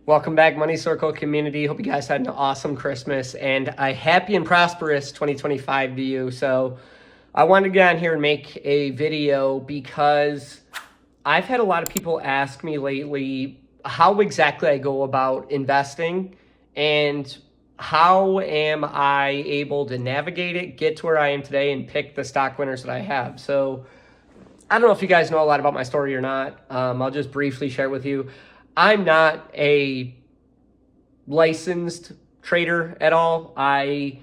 Welcome back, Money Circle community. Hope you guys had an awesome Christmas and a happy and prosperous 2025 to you. So I wanted to get on here and make a video because I've had a lot of people ask me lately how exactly I go about investing and how am I able to navigate it, get to where I am today, and pick the stock winners that I have. So I don't know if you guys know a lot about my story or not. I'll just briefly share it with you. I'm not a licensed trader at all. I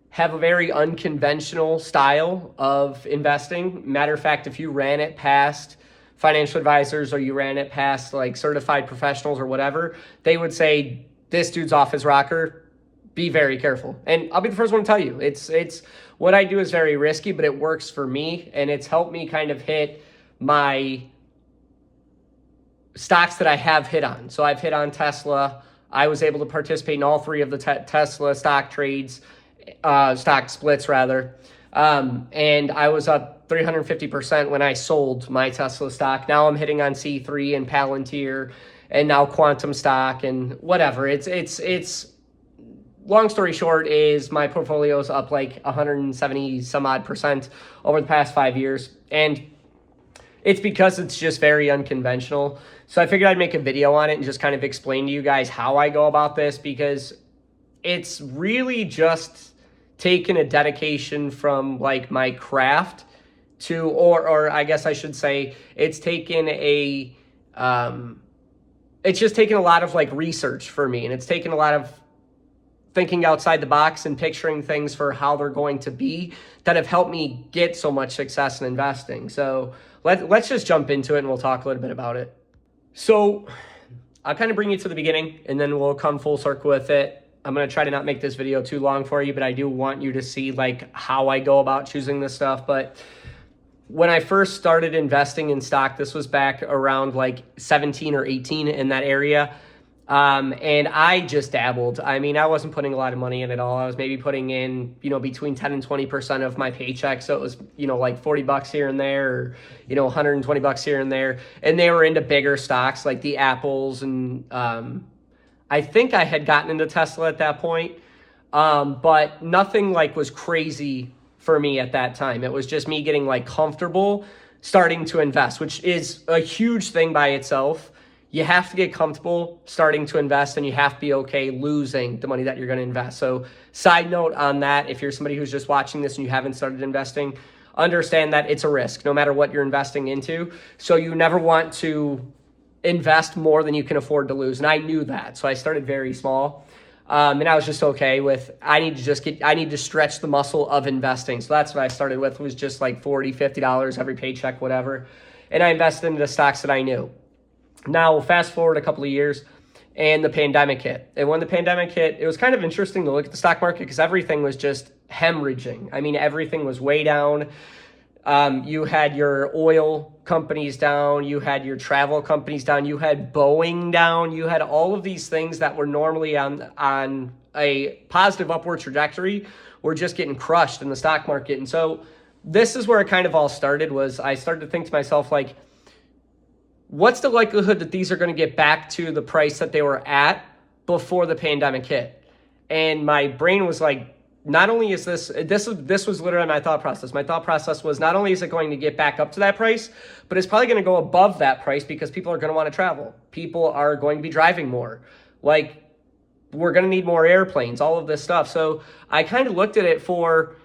have a very unconventional style of investing. Matter of fact, if you ran it past financial advisors or you ran it past like certified professionals or whatever, they would say, this dude's off his rocker. Be very careful. And I'll be the first one to tell you, it's what I do is very risky, but it works for me. And it's helped me kind of hit my stocks that I have hit on. So I've hit on Tesla. I was able to participate in all three of the Tesla stock trades, stock splits rather. And I was up 350% when I sold my Tesla stock. Now I'm hitting on C3 and Palantir and now quantum stock and whatever. It's long story short is my portfolio is up like 170 some odd percent over the past 5 years. And it's because it's just very unconventional. So I figured I'd make a video on it and just kind of explain to you guys how I go about this, because it's really just taken a dedication from like my craft to, or I guess I should say, it's taken a, it's just taken a lot of like research for me, and it's taken a lot of thinking outside the box and picturing things for how they're going to be that have helped me get so much success in investing. So let's just jump into it and we'll talk a little bit about it. So I'll kind of bring you to the beginning and then we'll come full circle with it. I'm going to try to not make this video too long for you, but I do want you to see like how I go about choosing this stuff. But when I first started investing in stock, this was back around like 17 or 18 in that area. And I just dabbled. I mean, I wasn't putting a lot of money in at all. I was maybe putting in, between 10 and 20% of my paycheck. So it was, like $40 here and there, or, $120 here and there. And they were into bigger stocks like the Apples. And, I think I had gotten into Tesla at that point. But nothing like was crazy for me at that time. It was just me getting like comfortable starting to invest, which is a huge thing by itself. You have to get comfortable starting to invest, and you have to be okay losing the money that you're going to invest. So side note on that, if you're somebody who's just watching this and you haven't started investing, understand that it's a risk no matter what you're investing into. So you never want to invest more than you can afford to lose. And I knew that. So I started very small. And I was just okay with, I need to stretch the muscle of investing. So that's what I started with, was just like $40, $50 every paycheck, whatever. And I invested into stocks that I knew. Now, fast forward a couple of years, and the pandemic hit. And when the pandemic hit, it was kind of interesting to look at the stock market because everything was just hemorrhaging. I mean, everything was way down. You had your oil companies down. You had your travel companies down. You had Boeing down. You had all of these things that were normally on a positive upward trajectory were just getting crushed in the stock market. And so this is where it kind of all started. Was I started to think to myself, like, what's the likelihood that these are going to get back to the price that they were at before the pandemic hit? And my brain was like, not only is this was literally my thought process. My thought process was, not only is it going to get back up to that price, but it's probably going to go above that price because people are going to want to travel. People are going to be driving more. Like, we're going to need more airplanes, all of this stuff. So I kind of looked at it for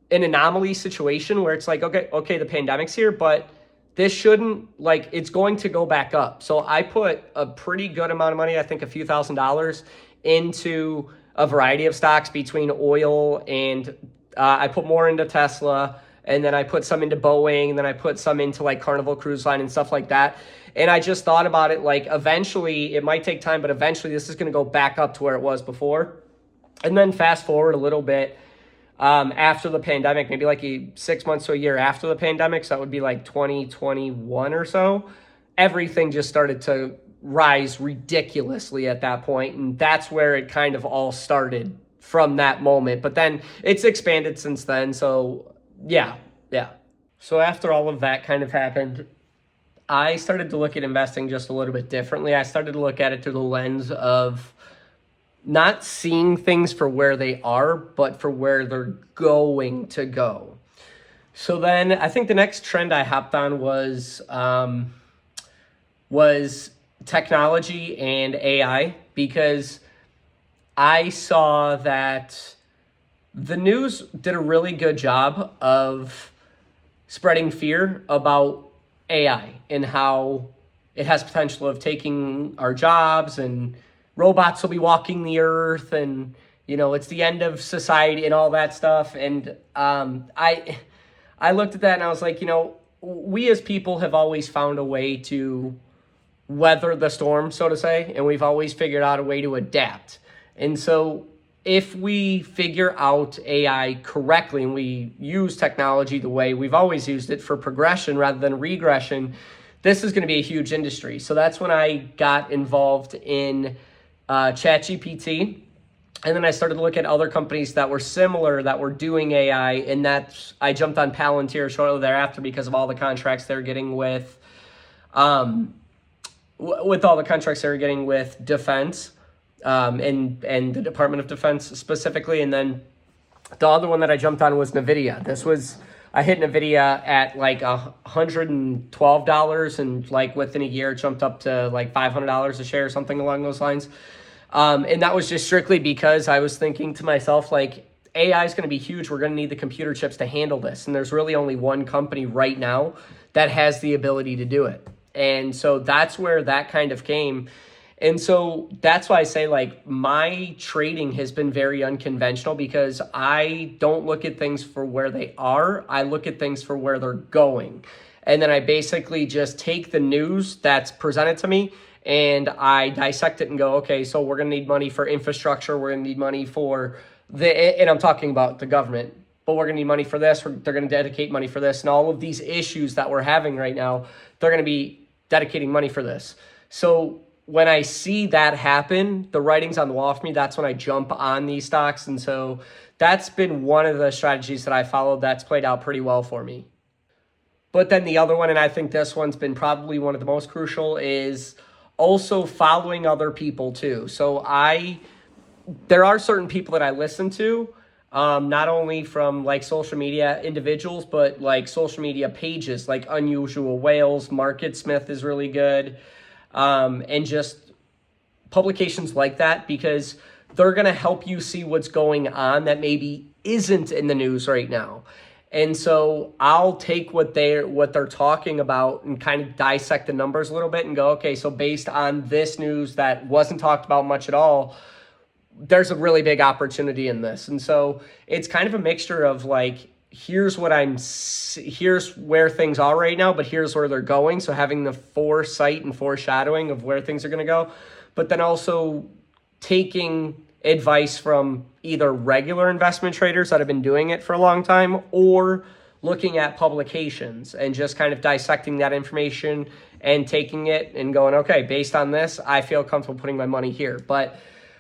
an anomaly situation where it's like, okay, the pandemic's here, but this shouldn't, like, it's going to go back up. So I put a pretty good amount of money, I think a few $1,000s, into a variety of stocks between oil and I put more into Tesla, and then I put some into Boeing, and then I put some into like Carnival Cruise Line and stuff like that. And I just thought about it, like, eventually, it might take time, but eventually this is going to go back up to where it was before. And then fast forward a little bit, after the pandemic, maybe like 6 months to a year after the pandemic, so that would be like 2021 or so, everything just started to rise ridiculously at that point. And that's where it kind of all started from that moment. But then it's expanded since then. So yeah. So after all of that kind of happened, I started to look at investing just a little bit differently. I started to look at it through the lens of not seeing things for where they are, but for where they're going to go. So then I think the next trend I hopped on was technology and AI, because I saw that the news did a really good job of spreading fear about AI and how it has potential of taking our jobs, and robots will be walking the earth, and it's the end of society and all that stuff. And I looked at that and I was like, we as people have always found a way to weather the storm, so to say, and we've always figured out a way to adapt. And so if we figure out AI correctly and we use technology the way we've always used it, for progression rather than regression, this is going to be a huge industry. So that's when I got involved in ChatGPT. And then I started to look at other companies that were similar, that were doing AI, and I jumped on Palantir shortly thereafter because of all the contracts they're getting with defense, and the Department of Defense specifically. And then the other one that I jumped on was NVIDIA. I hit NVIDIA at like $112, and like within a year it jumped up to like $500 a share or something along those lines. And that was just strictly because I was thinking to myself, like, AI is going to be huge. We're going to need the computer chips to handle this. And there's really only one company right now that has the ability to do it. And so that's where that kind of came. And so that's why I say, like, my trading has been very unconventional, because I don't look at things for where they are. I look at things for where they're going. And then I basically just take the news that's presented to me and I dissect it and go, okay, so we're going to need money for infrastructure. We're going to need money for and I'm talking about the government, but we're going to need money for this. They're going to dedicate money for this. And all of these issues that we're having right now, they're going to be dedicating money for this. So when I see that happen, the writing's on the wall for me. That's when I jump on these stocks. And so that's been one of the strategies that I followed that's played out pretty well for me. But then the other one, and I think this one's been probably one of the most crucial, is also following other people too. So there are certain people that I listen to, not only from like social media individuals, but like social media pages like Unusual Whales, MarketSmith is really good, and just publications like that, because they're going to help you see what's going on that maybe isn't in the news right now. And so I'll take what they're talking about and kind of dissect the numbers a little bit and go, okay, so based on this news that wasn't talked about much at all, there's a really big opportunity in this. And so it's kind of a mixture of like, here's where things are right now, but here's where they're going. So having the foresight and foreshadowing of where things are going to go, but then also taking advice from either regular investment traders that have been doing it for a long time, or looking at publications and just kind of dissecting that information and taking it and going, okay, based on this, I feel comfortable putting my money here. But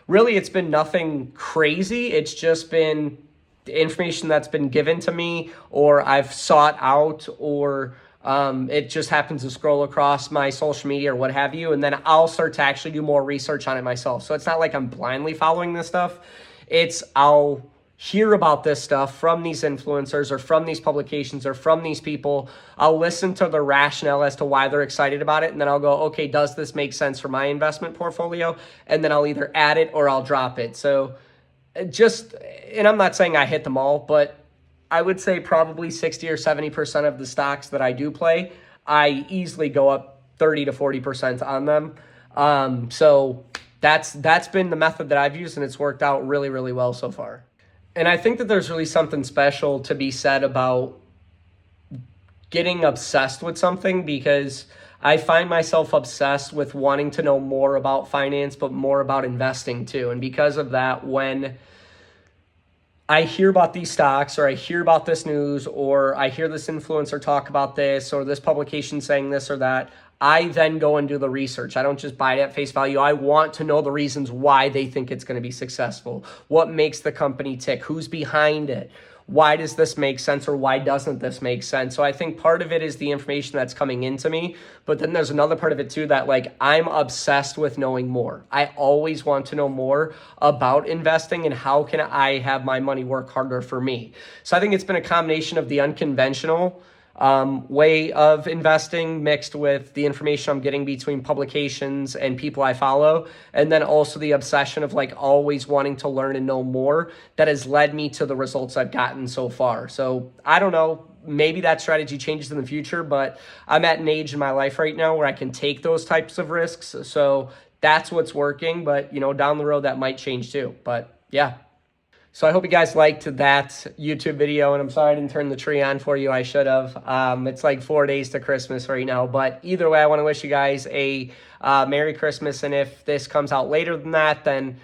really, it's been nothing crazy. It's just been the information that's been given to me, or I've sought out, or it just happens to scroll across my social media or what have you, and then I'll start to actually do more research on it myself. So it's not like I'm blindly following this stuff. I'll hear about this stuff from these influencers or from these publications or from these people. I'll listen to their rationale as to why they're excited about it, and then I'll go, okay, does this make sense for my investment portfolio? And then I'll either add it or I'll drop it. So and I'm not saying I hit them all, but I would say probably 60 or 70% of the stocks that I do play, I easily go up 30 to 40% on them. So that's been the method that I've used, and it's worked out really, really well so far. And I think that there's really something special to be said about getting obsessed with something, because I find myself obsessed with wanting to know more about finance, but more about investing too. And because of that, when I hear about these stocks, or I hear about this news, or I hear this influencer talk about this, or this publication saying this or that, I then go and do the research. I don't just buy it at face value. I want to know the reasons why they think it's going to be successful. What makes the company tick? Who's behind it? why does this make sense or why doesn't this make sense? So I think part of it is the information that's coming into me, but then there's another part of it too that like I'm obsessed with knowing more. I always want to know more about investing and how can I have my money work harder for me. So I think it's been a combination of the unconventional way of investing mixed with the information I'm getting between publications and people I follow. And then also the obsession of like always wanting to learn and know more that has led me to the results I've gotten so far. So I don't know, maybe that strategy changes in the future, but I'm at an age in my life right now where I can take those types of risks. So that's what's working, but you know, down the road that might change too. But yeah. So I hope you guys liked that YouTube video, and I'm sorry I didn't turn the tree on for you. I should have. It's like 4 days to Christmas right now, but either way, I want to wish you guys a Merry Christmas, and if this comes out later than that, then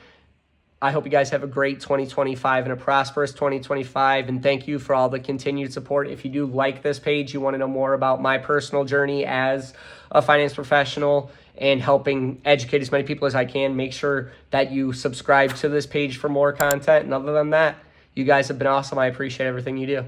I hope you guys have a great 2025 and a prosperous 2025, and thank you for all the continued support. If you do like this page, you want to know more about my personal journey as a finance professional and helping educate as many people as I can, make sure that you subscribe to this page for more content. And other than that, you guys have been awesome. I appreciate everything you do.